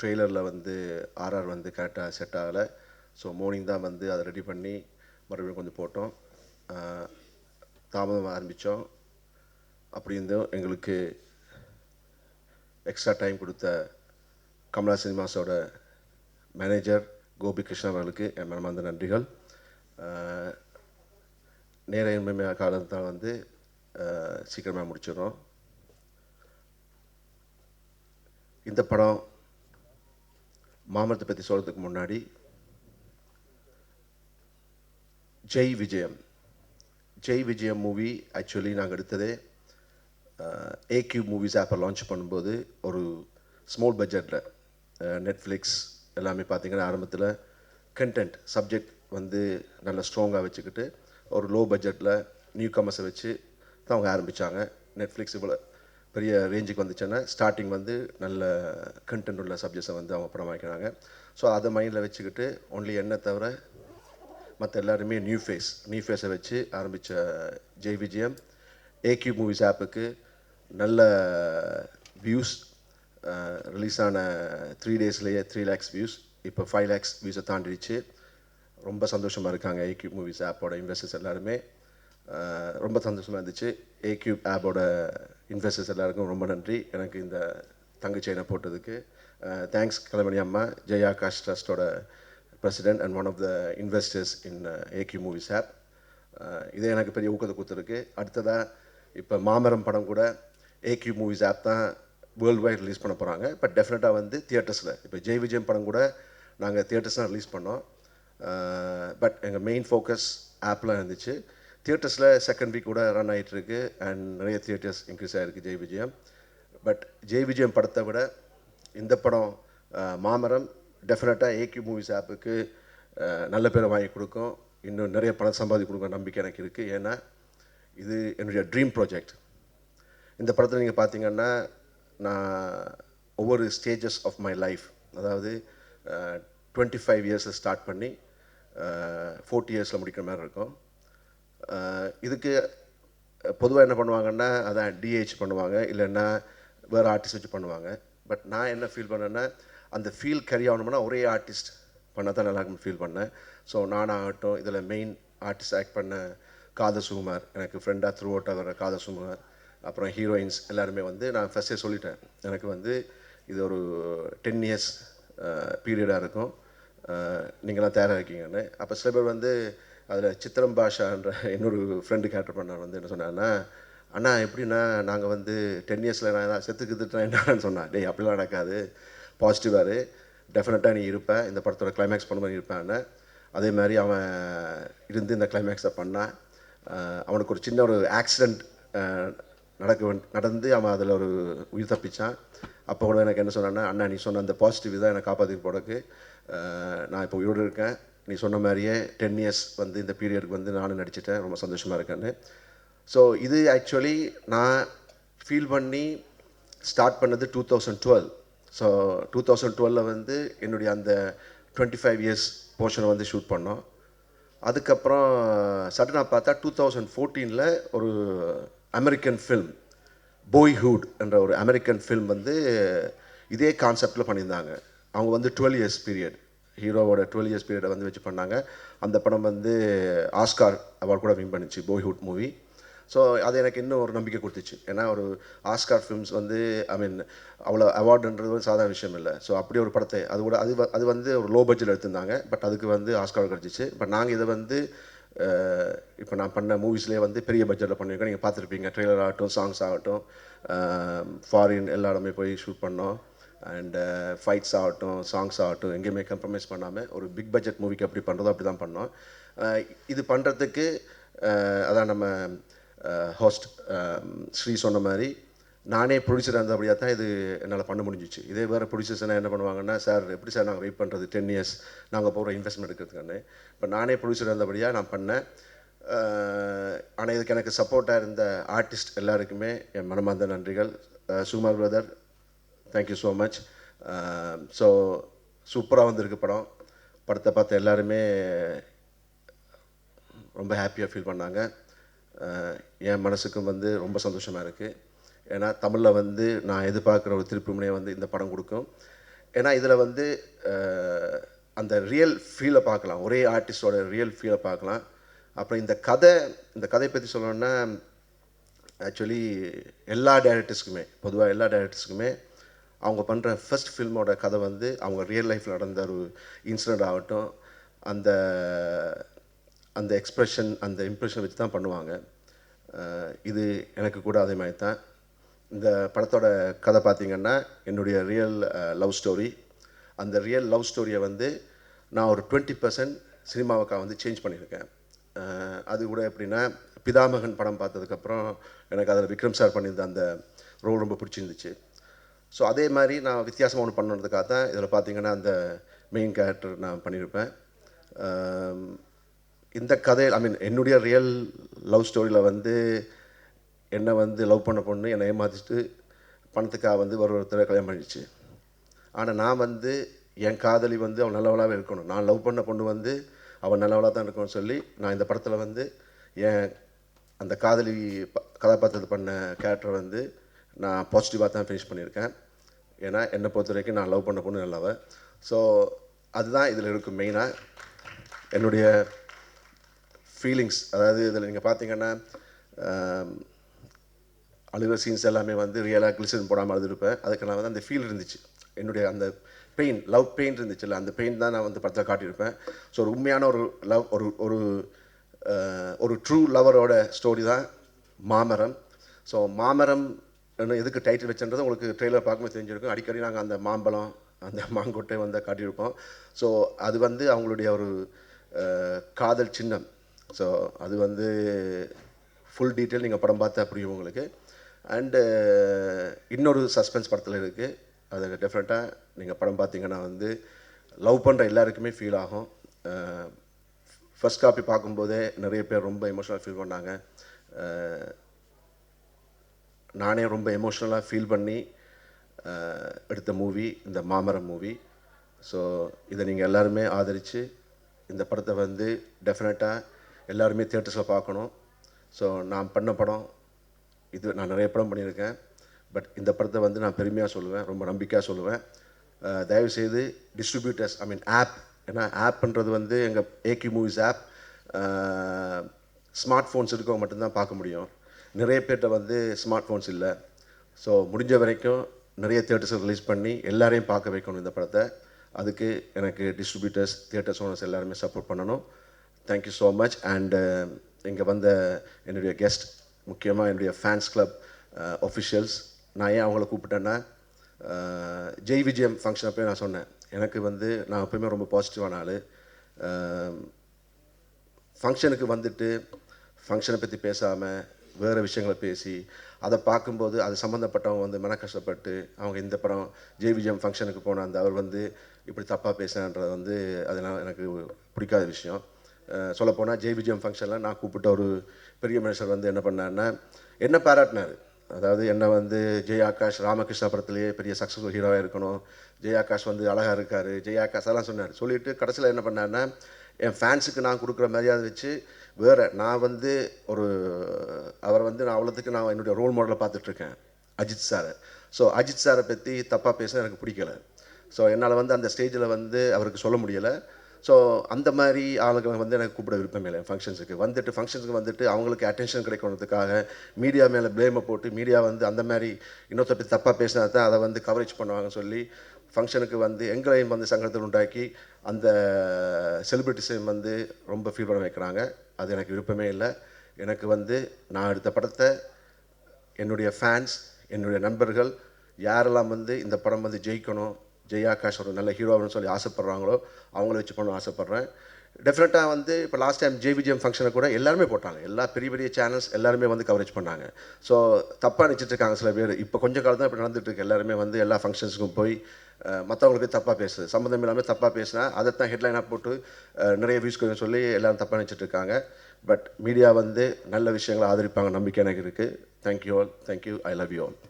ட்ரெய்லரில் வந்து ஆர்ஆர் வந்து கரெக்டாக செட் ஆகலை. ஸோ மார்னிங் தான் வந்து அதை ரெடி பண்ணி மறுபடியும் கொஞ்சம் போட்டோம். தாமதமாக ஆரம்பித்தோம். அப்படி இருந்தும் எங்களுக்கு எக்ஸ்ட்ரா டைம் கொடுத்த கமலா சினிமாஸோட மேனேஜர் கோபி கிருஷ்ணா அவர்களுக்கு என் மனமார்ந்த நன்றிகள். நேர காலத்தால் வந்து சீக்கிரமாக முடிச்சிடுறோம். இந்த படம் மாமரத்தை பற்றி சொல்கிறதுக்கு முன்னாடி ஜெய் விஜயம் மூவி ஆக்சுவலி நாங்கள் எடுத்ததே ஏக்யூ மூவிஸ் ஆப்பை லான்ச் பண்ணும்போது ஒரு ஸ்மால் பட்ஜெட்டில் நெட்ஃப்ளிக்ஸ் எல்லாமே பார்த்திங்கன்னா ஆரம்பத்தில் கண்டென்ட் சப்ஜெக்ட் வந்து நல்ல ஸ்ட்ராங்காக வச்சுக்கிட்டு ஒரு லோ பட்ஜெட்டில் நியூ கமர்ஸை வச்சு தான் அவங்க ஆரம்பித்தாங்க. நெட்ஃப்ளிக்ஸ் இவ்வளோ பெரிய ரேஞ்சுக்கு வந்துச்சுன்னா ஸ்டார்டிங் வந்து நல்ல கண்டென்ட் உள்ள சப்ஜெக்ட்ஸை வந்து அவங்க படம் வைக்கிறாங்க. ஸோ அதை மைண்டில் வச்சுக்கிட்டு ஒன்லி என்ன தவிர மற்ற எல்லாருமே நியூ ஃபேஸை வச்சு ஆரம்பித்த ஜெய் விஜயம் ஏக்யூ மூவிஸ் ஆப்புக்கு நல்ல வியூஸ், ரிலீஸ் ஆன 3 டேஸ்லேயே 3 lakhs வியூஸ், இப்போ 5 lakhs வியூஸை தாண்டிடுச்சு. ரொம்ப சந்தோஷமாக இருக்காங்க ஏக்யூ மூவிஸ் ஆப்போட இன்வெஸ்டர்ஸ் எல்லாருமே. ரொம்ப சந்தோஷமாக இருந்துச்சு. ஏக்யூ ஆப்போட இன்வெஸ்டர்ஸ் எல்லாருக்கும் ரொம்ப நன்றி எனக்கு இந்த தங்க செயினை போட்டதுக்கு. தேங்க்ஸ் கலைமணி அம்மா, ஜெயா ஆகாஷ் ட்ரஸ்டோட president and one of the investors in AQ movies app. இதே எனக்கு பெரிய ஊக்கத்தை கொடுத்துருக்கு. அடுத்ததாக இப்போ மாமரம் படம் கூட ஏக்யூ மூவிஸ் ஆப் தான் வேர்ல்டு வைட் ரிலீஸ் பண்ண போகிறாங்க. பட் டெஃபினட்டாக வந்து தியேட்டர்ஸில் இப்போ ஜெய் விஜயம் படம் கூட நாங்கள் தியேட்டர்ஸ் தான் ரிலீஸ் பண்ணோம். பட் எங்கள் மெயின் ஃபோக்கஸ் ஆப்பில் இருந்துச்சு. தியேட்டர்ஸில் செகண்ட் வீக் கூட ரன் ஆகிட்டுருக்கு அண்ட் நிறைய தியேட்டர்ஸ் இன்க்ரீஸ் ஆகிருக்கு ஜெய் விஜயம். பட் ஜெய் விஜயம் படத்தை விட இந்த படம் மாமரம் டெஃபினட்டாக ஏக்யூ மூவிஸ் ஆப்புக்கு நல்ல பேரை வாங்கி கொடுக்கும், இன்னும் நிறைய பணம் சம்பாதி கொடுக்க நம்பிக்கை எனக்கு இருக்குது. ஏன்னா இது என்னுடைய ட்ரீம் ப்ராஜெக்ட். இந்த படத்தில் நீங்கள் பார்த்தீங்கன்னா நான் ஒவ்வொரு ஸ்டேஜஸ் ஆஃப் மை லைஃப், அதாவது 25 இயர்ஸை ஸ்டார்ட் பண்ணி 40 இயர்ஸில் முடிக்கிற மாதிரி இருக்கும். இதுக்கு பொதுவாக என்ன பண்ணுவாங்கன்னா அதான் டிஹெச் பண்ணுவாங்க, இல்லைன்னா வேறு ஆர்டிஸ்ட் வச்சு பண்ணுவாங்க. பட் நான் என்ன ஃபீல் பண்ணேன்னா அந்த ஃபீல் கேரி ஆகணும்னா ஒரே ஆர்டிஸ்ட் பண்ணால் தான் நல்லா இருக்குன்னு ஃபீல் பண்ணேன். ஸோ நானாகட்டும், இதில் மெயின் ஆர்டிஸ்ட் ஆக்ட் பண்ண காதர் சுகுமார், எனக்கு ஃப்ரெண்டாக த்ரூ அவுட்டாக வர காதர் சுகுமார், அப்புறம் ஹீரோயின்ஸ் எல்லாருமே வந்து நான் ஃபஸ்ட்டே சொல்லிட்டேன் எனக்கு வந்து இது ஒரு 10 years பீரியடாக இருக்கும், நீங்களாம் தயாராக இருக்கீங்கன்னு. அப்போ சில பேர் வந்து அதில் சித்திரம் பாஷான்ற இன்னொரு ஃப்ரெண்டு கேரக்டர் பண்ணார் வந்து என்ன சொன்னாங்கன்னா, அண்ணா எப்படின்னா நாங்கள் வந்து 10 yearsல நான் செத்துக்குதுட்டேன் என்னன்னு சொன்னேன். டேய் அப்படிலாம் நடக்காது, பாசிட்டிவாக டெஃபினட்டாக நீ இருப்ப, இந்த படத்தோட கிளைமேக்ஸ் பண்ண மாதிரி இருப்பேன்னு. அதே மாதிரி அவன் இருந்து இந்த கிளைமேக்ஸை பண்ணான். அவனுக்கு ஒரு சின்ன ஒரு ஆக்சிடெண்ட் நடந்து அவன் அதில் ஒரு உயிர் தப்பிச்சான். அப்போ கூட எனக்கு என்ன சொன்னான்னா, அண்ணா நீ சொன்ன அந்த பாசிட்டிவ் தான் என்னை காப்பாற்றி போடக்கு நான் இப்போ உயிரோடு இருக்கேன், நீ சொன்ன மாதிரியே 10 years வந்து இந்த பீரியடுக்கு வந்து நானும் நடிச்சிட்டேன், ரொம்ப சந்தோஷமாக இருக்கேன்னு. ஸோ இது ஆக்சுவலி நான் ஃபீல் பண்ணி ஸ்டார்ட் பண்ணது 2012. ஸோ 2012 வந்து என்னுடைய அந்த 25 years போர்ஷனை வந்து ஷூட் பண்ணோம். அதுக்கப்புறம் சடனாக பார்த்தா 2014 ஒரு அமெரிக்கன் ஃபில்ம் பாய்ஹுட் என்ற ஒரு அமெரிக்கன் ஃபில்ம் வந்து இதே கான்செப்டில் பண்ணியிருந்தாங்க. அவங்க வந்து 12 years பீரியட், ஹீரோவோட 12 years பீரியடை வந்து வச்சு பண்ணாங்க. அந்த படம் வந்து ஆஸ்கார் அவார்டு கூட வின் பண்ணிச்சு பாய்ஹுட் மூவி. ஸோ அது எனக்கு இன்னும் ஒரு நம்பிக்கை கொடுத்துச்சு. ஏன்னா ஒரு ஆஸ்கார் ஃபிலிம்ஸ் வந்து அவ்வளோ அவார்டுன்றது ஒரு சாதாரண விஷயம் இல்லை. ஸோ அப்படி ஒரு படத்தை அது வந்து ஒரு லோ பட்ஜெட் எடுத்திருந்தாங்க. பட் அதுக்கு வந்து ஆஸ்கார் கிடச்சிச்சு. பட் நாங்கள் இதை வந்து இப்போ நான் பண்ண மூவிஸ்லேயே வந்து பெரிய பட்ஜெட்டில் பண்ணியிருக்கோம். நீங்கள் பார்த்துருப்பீங்க, ட்ரெய்லர் ஆகட்டும், சாங்ஸ் ஆகட்டும், ஃபாரின் எல்லா இடமே போய் ஷூட் பண்ணோம். அண்ட் ஃபைட்ஸ் ஆகட்டும், சாங்ஸ் ஆகட்டும், எங்கேயுமே கம்ப்ரமைஸ் பண்ணாமல் ஒரு பிக் பட்ஜெட் மூவிக்கு எப்படி பண்ணுறதோ அப்படி தான் பண்ணோம். இது பண்ணுறதுக்கு அதான் நம்ம ஹோஸ்ட் ஸ்ரீ சொன்ன மாதிரி நானே ப்ரொடியூசர் இருந்தபடியாக தான் இது என்னால் பண்ண முடிஞ்சிச்சு. இதே வேறு ப்ரொடியூசர்ஸ் என்ன பண்ணுவாங்கன்னா, சார் எப்படி சார் நாங்கள் வெயிட் பண்ணுறது 10 years நாங்கள் போகிற இன்வெஸ்ட்மெண்ட் எடுக்கிறதுக்கானே. இப்போ நானே ப்ரொடியூசர் இருந்தபடியாக நான் பண்ணேன். ஆனால் இதுக்கு எனக்கு சப்போர்ட்டாக இருந்த ஆர்டிஸ்ட் எல்லாருக்குமே என் மனமார்ந்த நன்றிகள். Sukumar brother, thank you so much. So சூப்பராக வந்திருக்கு படம். படத்தை பார்த்த எல்லாருமே ரொம்ப ஹாப்பியாக ஃபீல் பண்ணாங்க. என் மனசுக்கும் வந்து ரொம்ப சந்தோஷமாக இருக்குது. ஏன்னா தமிழில் வந்து நான் எதிர்பார்க்குற ஒரு திருப்புமுனையை வந்து இந்த படம் கொடுக்கும். ஏன்னா இதில் வந்து அந்த ரியல் ஃபீலை பார்க்கலாம், ஒரே ஆர்டிஸ்டோட ரியல் ஃபீலை பார்க்கலாம். அப்புறம் இந்த கதை பற்றி சொல்லணுன்னா, ஆக்சுவலி எல்லா டைரக்டர்ஸ்க்குமே, பொதுவாக எல்லா டைரக்டர்ஸ்க்குமே அவங்க பண்ணுற ஃபர்ஸ்ட் ஃபில்மோட கதை வந்து அவங்க ரியல் லைஃப்பில் நடந்த ஒரு இன்சிடெண்ட் ஆகட்டும், அந்த அந்த எக்ஸ்ப்ரெஷன், அந்த இம்ப்ரெஷன் வச்சு தான் பண்ணுவாங்க. இது எனக்கு கூட அதே மாதிரி தான். இந்த படத்தோட கதை பார்த்திங்கன்னா என்னுடைய ரியல் லவ் ஸ்டோரி. அந்த ரியல் லவ் ஸ்டோரியை வந்து நான் ஒரு 20% சினிமாவுக்காக வந்து சேஞ்ச் பண்ணியிருக்கேன். அது கூட எப்படின்னா, பிதாமகன் படம் பார்த்ததுக்கப்புறம் எனக்கு அதில் விக்ரம் சார் பண்ணியிருந்த அந்த ரோல் ரொம்ப பிடிச்சிருந்துச்சு. ஸோ அதே மாதிரி நான் வித்தியாசமாக ஒன்று பண்ணுறதுக்காக தான் இதில் பார்த்திங்கன்னா அந்த மெயின் கேரக்டர் நான் பண்ணியிருப்பேன். இந்த கதை என்னுடைய ரியல் லவ் ஸ்டோரியில் வந்து என்னை வந்து லவ் பண்ண பொண்ணு என்னை ஏமாற்றிட்டு பணத்துக்காக வந்து ஒருத்தரை கல்யாணம் பண்ணிடுச்சு. ஆனால் நான் வந்து என் காதலி வந்து அவள் நல்லவளாகவே இருக்கணும், நான் லவ் பண்ண பொண்ணு வந்து அவள் நல்லவளாக தான் இருக்கணும்னு சொல்லி நான் இந்த படத்தில் வந்து என் அந்த காதலி கதாபாத்திரத்தை பண்ண கேரக்டரை வந்து நான் பாசிட்டிவாக தான் ஃபினிஷ் பண்ணியிருக்கேன். ஏன்னா என்னை பொறுத்த வரைக்கும் நான் லவ் பண்ண பொண்ணு நல்லவ. ஸோ அதுதான் இதில் இருக்கும் மெயினாக என்னுடைய ஃபீலிங்ஸ். அதாவது இதில் நீங்கள் பார்த்தீங்கன்னா அழுகிற சீன்ஸ் எல்லாமே வந்து ரியலாக கிளிசரின் போடாமல் அழுதுருப்பேன். அதுக்கு நான் வந்து அந்த ஃபீல் இருந்துச்சு, என்னுடைய அந்த பெயின், லவ் பெயின் இருந்துச்சுல்ல, அந்த பெயின் தான் நான் வந்து படத்தில் காட்டியிருப்பேன். ஸோ ஒரு உண்மையான ஒரு லவ், ஒரு ட்ரூ லவரோட ஸ்டோரி தான் மாமரம். ஸோ மாமரம் எதுக்கு டைட்டில் வச்சுன்றது உங்களுக்கு ட்ரெய்லர் பார்க்கும்போது தெரிஞ்சிருக்கும். அடிக்கடி நாங்கள் அந்த மாம்பழம், அந்த மாங்கொட்டை வந்து காட்டியிருப்போம். ஸோ அது வந்து அவங்களுடைய ஒரு காதல் சின்னம். ஸோ அது வந்து ஃபுல் டீட்டெயில் நீங்கள் படம் பார்த்தா புரியும் உங்களுக்கு. அண்டு இன்னொரு சஸ்பென்ஸ் படத்தில் இருக்குது, அது டெஃபினட்டாக நீங்கள் படம் பார்த்தீங்கன்னா வந்து லவ் பண்ணுற எல்லாருக்குமே ஃபீல் ஆகும். ஃபர்ஸ்ட் காப்பி பார்க்கும்போதே நிறைய பேர் ரொம்ப எமோஷ்னலாக ஃபீல் பண்ணாங்க. நானே ரொம்ப எமோஷ்னலாக ஃபீல் பண்ணி எடுத்த மூவி இந்த மாமரம் மூவி. ஸோ இதை நீங்கள் எல்லாருமே ஆதரித்து இந்த படத்தை வந்து டெஃபினட்டாக எல்லாருமே தியேட்டர்ஸில் பார்க்கணும். ஸோ நான் பண்ண படம் இது, நான் நிறைய படம் பண்ணியிருக்கேன், பட் இந்த படத்தை வந்து நான் பெருமையாக சொல்லுவேன், ரொம்ப நம்பிக்கையாக சொல்லுவேன். தயவுசெய்து டிஸ்ட்ரிபியூட்டர்ஸ், ஆப், ஏன்னா ஆப்ன்றது வந்து எங்கள் ஏகி மூவிஸ் ஆப் ஸ்மார்ட் ஃபோன்ஸ் இருக்கவங்க மட்டும்தான் பார்க்க முடியும். நிறைய பேர்கிட்ட வந்து ஸ்மார்ட் ஃபோன்ஸ் இல்லை. ஸோ முடிஞ்ச வரைக்கும் நிறைய தியேட்டர்ஸ் ரிலீஸ் பண்ணி எல்லாரையும் பார்க்க வைக்கணும் இந்த படத்தை. அதுக்கு எனக்கு டிஸ்ட்ரிபியூட்டர்ஸ், தியேட்டர்ஸ் ஓனர்ஸ் எல்லாருமே சப்போர்ட் பண்ணணும். Thank you so much. அண்டு இங்கே வந்த என்னுடைய கெஸ்ட், முக்கியமாக என்னுடைய ஃபேன்ஸ் கிளப் ஒஃபிஷியல்ஸ், நான் ஏன் அவங்கள கூப்பிட்டேன்னா, ஜெய் விஜயம் ஃபங்க்ஷன் அப்போயே நான் சொன்னேன், எனக்கு வந்து நான் எப்போயுமே ரொம்ப பாசிட்டிவான ஆள். ஃபங்க்ஷனுக்கு வந்துட்டு ஃபங்க்ஷனை பற்றி பேசாமல் வேறு விஷயங்களை பேசி அதை பார்க்கும்போது அது சம்மந்தப்பட்டவங்க வந்து மன கஷ்டப்பட்டு அவங்க இந்த படம் ஜெய் விஜயம் ஃபங்க்ஷனுக்கு போன அந்த அவர் வந்து இப்படி தப்பாக பேசுனான்றது வந்து அதெல்லாம் எனக்கு பிடிக்காத விஷயம். சொல்லப்போனால் ஜெய் விஜயம் ஃபங்க்ஷனில் நான் கூப்பிட்ட ஒரு பெரிய மனுஷர் வந்து என்ன பண்ணார்னா என்ன பாராட்டினார். அதாவது என்னை வந்து ஜெய் ஆகாஷ் ராமகிருஷ்ணா படத்துலேயே பெரிய சக்ஸஸ்ஃபுல் ஹீரோவாக இருக்கணும், ஜெய் ஆகாஷ் வந்து அழகாக இருக்கார், ஜெய் ஆகாஷ் அதெல்லாம் சொன்னார். சொல்லிவிட்டு கடைசியில் என்ன பண்ணார்னா என் ஃபேன்ஸுக்கு நான் கொடுக்குற மரியாதை வச்சு வேறு நான் வந்து அவரை வந்து நான் அவ்வளோத்துக்கு நான் என்னுடைய ரோல் மாடலை பார்த்துட்ருக்கேன் அஜித் சாரை. ஸோ அஜித் சாரை பற்றி தப்பாக பேச எனக்கு பிடிக்கலை. ஸோ என்னால் வந்து அந்த ஸ்டேஜில் வந்து அவருக்கு சொல்ல முடியலை. ஸோ அந்த மாதிரி ஆளுங்களை வந்து எனக்கு கூப்பிட விருப்பம் இல்லை. ஃபங்க்ஷன்ஸுக்கு வந்துட்டு அவங்களுக்கு அட்டென்ஷன் கிடைக்கணுன்றதுக்காக மீடியா மேலே ப்ளேமை போட்டு மீடியா வந்து அந்த மாதிரி இன்னொருத்த பற்றி தப்பாக பேசினா தான் அதை வந்து கவரேஜ் பண்ணுவாங்கன்னு சொல்லி ஃபங்க்ஷனுக்கு வந்து எங்களையும் வந்து சங்கடத்தில் உண்டாக்கி அந்த செலிப்ரிட்டிஸையும் வந்து ரொம்ப ஃபீல் பண்ண வைக்கிறாங்க. அது எனக்கு விருப்பமே இல்லை. எனக்கு வந்து நான் எடுத்த படத்தை என்னுடைய ஃபேன்ஸ், என்னுடைய நண்பர்கள் யாரெல்லாம் வந்து இந்த படம் வந்து ஜெயிக்கணும், ஜெய் ஆகாஷ் ஒரு நல்ல ஹீரோன்னு சொல்லி ஆசைப்பட்றாங்களோ அவங்கள வச்சு பண்ண ஆசைப்பட்றேன். டெஃபினட்டாக வந்து இப்போ லாஸ்ட் டைம் ஜே விஜயம் ஃபங்க்ஷனை கூட எல்லாருமே போட்டாங்க, எல்லா பெரிய பெரிய சேனல்ஸ் எல்லாருமே வந்து கவரேஜ் பண்ணாங்க. ஸோ தப்பாக நினச்சிட்ருக்காங்க சில பேர். இப்போ கொஞ்சம் காலம் தான் இப்போ நடந்துகிட்ருக்கு. எல்லாருமே வந்து எல்லா ஃபங்க்ஷன்ஸுக்கும் போய் மற்றவங்களுக்கு தப்பாக பேசுது, சம்மந்தம் இல்லாமல் தப்பாக பேசினா அதைத்தான் ஹெட்லைனாக போட்டு நிறைய வியூஸ் சொல்லி எல்லோரும் தப்பாக நினச்சிட்ருக்காங்க. பட் மீடியா வந்து நல்ல விஷயங்களை ஆதரிப்பாங்க நம்பிக்கை எனக்கு இருக்குது. Thank you all, thank you, I love you all.